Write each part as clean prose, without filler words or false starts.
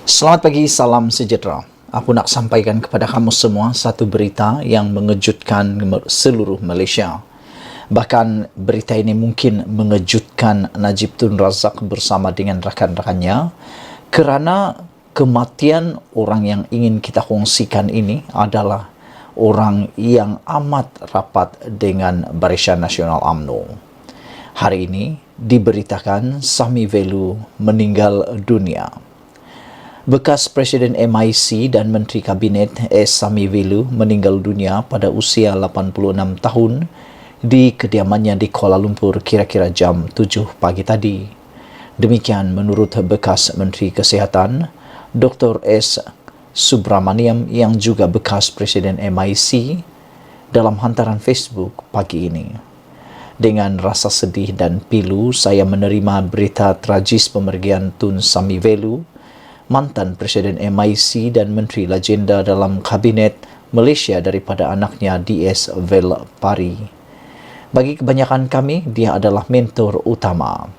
Selamat pagi, salam sejahtera. Aku nak sampaikan kepada kamu semua satu berita yang mengejutkan seluruh Malaysia. Bahkan berita ini mungkin mengejutkan Najib Tun Razak bersama dengan rakan-rakannya kerana kematian orang yang ingin kita kongsikan ini adalah orang yang amat rapat dengan Barisan Nasional UMNO. Hari ini diberitakan Sami Velu meninggal dunia. Bekas Presiden MIC dan Menteri Kabinet Sami Velu meninggal dunia pada usia 86 tahun di kediamannya di Kuala Lumpur kira-kira jam 7 pagi tadi. Demikian menurut bekas Menteri Kesihatan, Dr. S. Subramaniam yang juga bekas Presiden MIC dalam hantaran Facebook pagi ini. Dengan rasa sedih dan pilu, saya menerima berita tragis pemergian Tun Sami Velu, mantan Presiden MIC dan Menteri Legenda dalam Kabinet Malaysia daripada anaknya D.S. Velpari. Bagi kebanyakan kami, dia adalah mentor utama.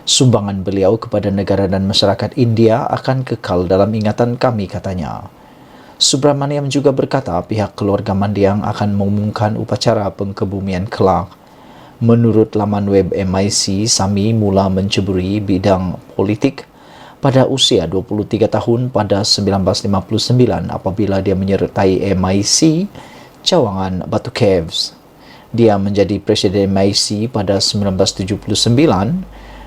Sumbangan beliau kepada negara dan masyarakat India akan kekal dalam ingatan kami, katanya. Subramaniam juga berkata pihak keluarga Mandiang akan mengumumkan upacara pengkebumian kelak. Menurut laman web MIC, Sami mula menceburi bidang politik pada usia 23 tahun pada 1959 apabila dia menyertai MIC cawangan Batu Caves. Dia menjadi Presiden MIC pada 1979,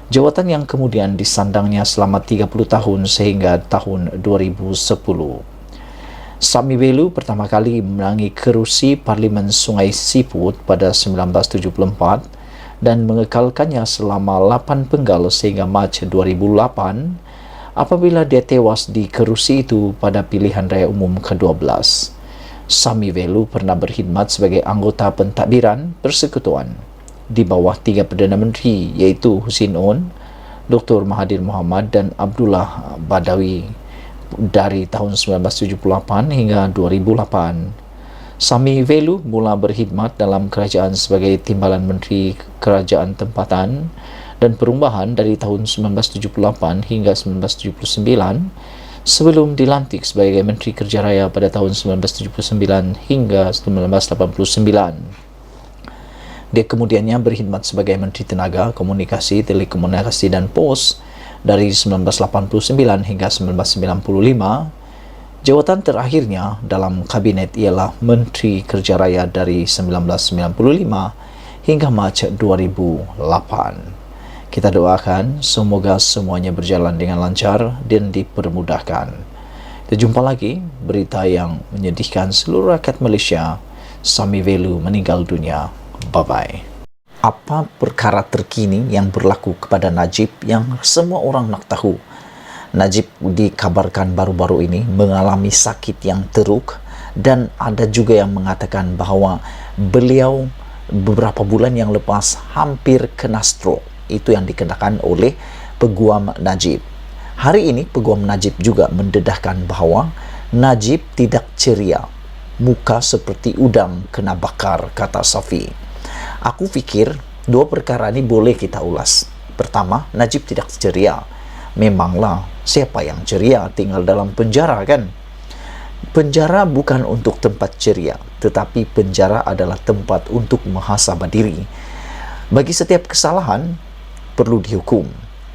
jawatan yang kemudian disandangnya selama 30 tahun sehingga tahun 2010. Sami Velu pertama kali menangi kerusi Parlimen Sungai Siput pada 1974 dan mengekalkannya selama 8 penggal sehingga Mac 2008 apabila dia tewas di kerusi itu pada pilihan raya umum ke-12. Sami Velu pernah berkhidmat sebagai anggota pentadbiran persekutuan di bawah 3 Perdana Menteri iaitu Husin On, Dr. Mahathir Mohamad dan Abdullah Badawi dari tahun 1978 hingga 2008. Sami Velu mula berkhidmat dalam kerajaan sebagai Timbalan Menteri Kerajaan Tempatan dan Perubahan dari tahun 1978 hingga 1979 sebelum dilantik sebagai Menteri Kerja Raya pada tahun 1979 hingga 1989. Dia kemudiannya berkhidmat sebagai Menteri Tenaga, Komunikasi, Telekomunikasi dan Pos dari 1989 hingga 1995. Jawatan terakhirnya dalam kabinet ialah Menteri Kerja Raya dari 1995 hingga Mac 2008. Kita doakan semoga semuanya berjalan dengan lancar dan dipermudahkan. Kita jumpa lagi berita yang menyedihkan seluruh rakyat Malaysia. Sami Velu meninggal dunia. Bye-bye. Apa perkara terkini yang berlaku kepada Najib yang semua orang nak tahu? Najib dikabarkan baru-baru ini mengalami sakit yang teruk dan ada juga yang mengatakan bahawa beliau beberapa bulan yang lepas hampir kena stroke. Itu yang dikenakan oleh Peguam Najib. Hari ini Peguam Najib juga mendedahkan bahawa Najib tidak ceria, muka seperti udang kena bakar, kata Safi. Aku fikir dua perkara ini boleh kita ulas. Pertama, Najib tidak ceria. Memanglah, siapa yang ceria tinggal dalam penjara, kan? Penjara bukan untuk tempat ceria, tetapi penjara adalah tempat untuk muhasabah diri. Bagi setiap kesalahan perlu dihukum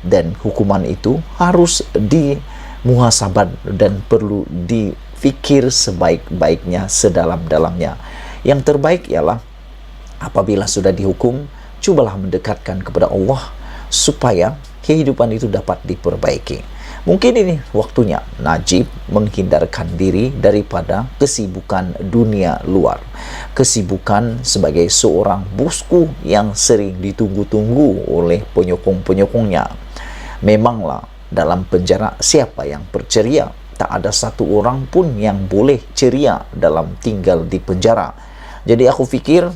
dan hukuman itu harus dimuhasabah dan perlu difikir sebaik-baiknya, sedalam-dalamnya. Yang terbaik ialah apabila sudah dihukum, cubalah mendekatkan kepada Allah supaya kehidupan itu dapat diperbaiki. Mungkin ini waktunya Najib menghindarkan diri daripada kesibukan dunia luar. Kesibukan sebagai seorang bosku yang sering ditunggu-tunggu oleh penyokong-penyokongnya. Memanglah dalam penjara siapa yang berceria? Tak ada satu orang pun yang boleh ceria dalam tinggal di penjara. Jadi aku fikir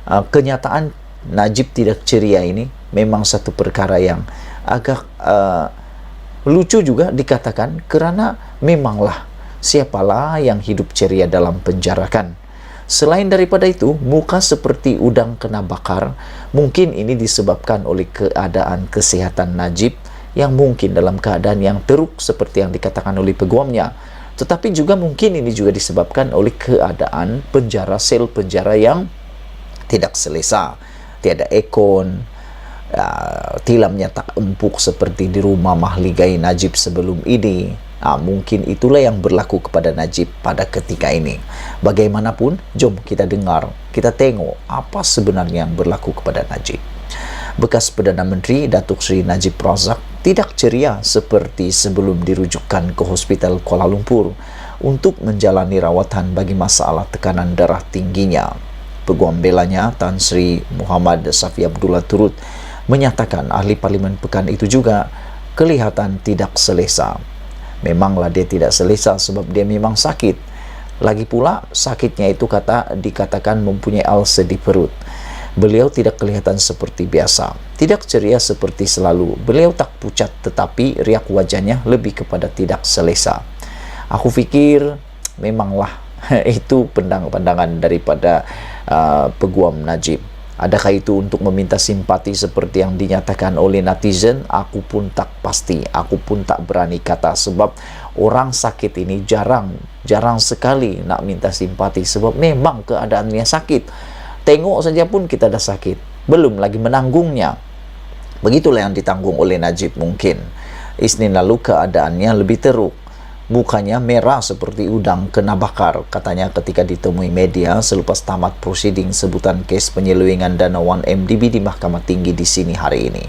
kenyataan Najib tidak ceria ini memang satu perkara yang agak lucu juga dikatakan kerana memanglah siapalah yang hidup ceria dalam penjara, kan? Selain daripada itu, muka seperti udang kena bakar, mungkin ini disebabkan oleh keadaan kesihatan Najib yang mungkin dalam keadaan yang teruk seperti yang dikatakan oleh peguamnya. Tetapi juga mungkin ini juga disebabkan oleh keadaan penjara, sel penjara yang tidak selesa, tiada aircon, tilamnya tak empuk seperti di rumah mahligai Najib sebelum ini. Mungkin itulah yang berlaku kepada Najib pada ketika ini. Bagaimanapun, jom kita dengar, kita tengok apa sebenarnya yang berlaku kepada Najib. Bekas Perdana Menteri Datuk Seri Najib Razak tidak ceria seperti sebelum dirujukkan ke Hospital Kuala Lumpur untuk menjalani rawatan bagi masalah tekanan darah tingginya. Peguam belanya Tan Sri Muhammad Safi Abdullah turut menyatakan ahli Parlimen Pekan itu juga kelihatan tidak selesa. Memanglah dia tidak selesa sebab dia memang sakit. Lagi pula sakitnya itu dikatakan mempunyai ulcer di perut. Beliau tidak kelihatan seperti biasa, tidak ceria seperti selalu. Beliau tak pucat, tetapi riak wajahnya lebih kepada tidak selesa. Aku fikir memanglah itu pandangan daripada peguam Najib. Adakah itu untuk meminta simpati seperti yang dinyatakan oleh netizen? Aku pun tak pasti, aku pun tak berani kata, sebab orang sakit ini jarang sekali nak minta simpati sebab memang keadaannya sakit. Tengok saja pun kita dah sakit, belum lagi menanggungnya. Begitulah yang ditanggung oleh Najib mungkin. Isnin lalu keadaannya lebih teruk. Mukanya merah seperti udang kena bakar, katanya ketika ditemui media selepas tamat prosiding sebutan kes penyelewengan dana 1MDB di Mahkamah Tinggi di sini hari ini.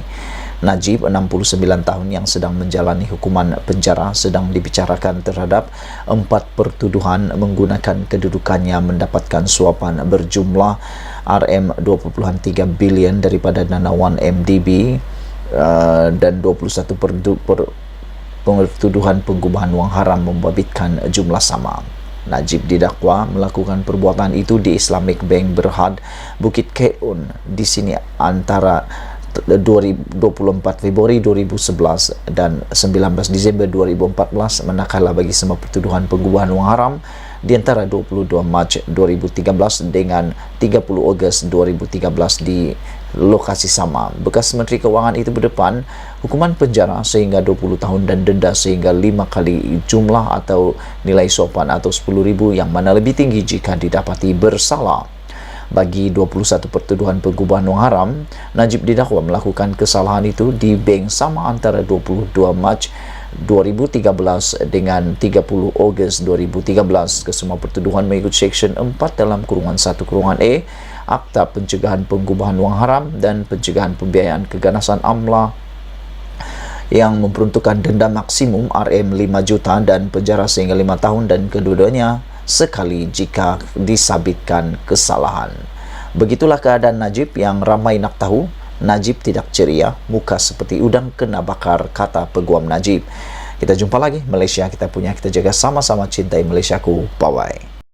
Najib, 69 tahun yang sedang menjalani hukuman penjara, sedang dibicarakan terhadap 4 pertuduhan menggunakan kedudukannya mendapatkan suapan berjumlah RM2.3 bilion daripada dana 1MDB dan 21 pertuduhan pengubahan wang haram membabitkan jumlah sama. Najib didakwa melakukan perbuatan itu di Islamic Bank Berhad, Bukit Keun di sini antara 24 Februari 2011 dan 19 Disember 2014, manakala bagi semua pertuduhan pengubahan wang haram di antara 22 Mac 2013 dengan 30 Ogos 2013 di lokasi sama. Bekas Menteri Kewangan itu berdepan hukuman penjara sehingga 20 tahun dan denda sehingga 5 kali jumlah atau nilai sopan atau 10,000 yang mana lebih tinggi jika didapati bersalah. Bagi 21 pertuduhan pengubahan wang haram, Najib didakwa melakukan kesalahan itu di bank sama antara 22 Mac 2013 dengan 30 Ogos 2013. Kesemua pertuduhan mengikut Seksyen 4 dalam kurungan 1 kurungan E Akta Pencegahan Pengubahan Wang Haram dan Pencegahan Pembiayaan Keganasan AMLA yang memperuntukkan denda maksimum RM5 juta dan penjara sehingga 5 tahun dan kedua-duanya sekali jika disabitkan kesalahan. Begitulah keadaan Najib yang ramai nak tahu. Najib tidak ceria, muka seperti udang kena bakar, kata peguam Najib. Kita jumpa lagi. Malaysia kita punya, kita jaga sama-sama cintai Malaysiaku. Bye-bye.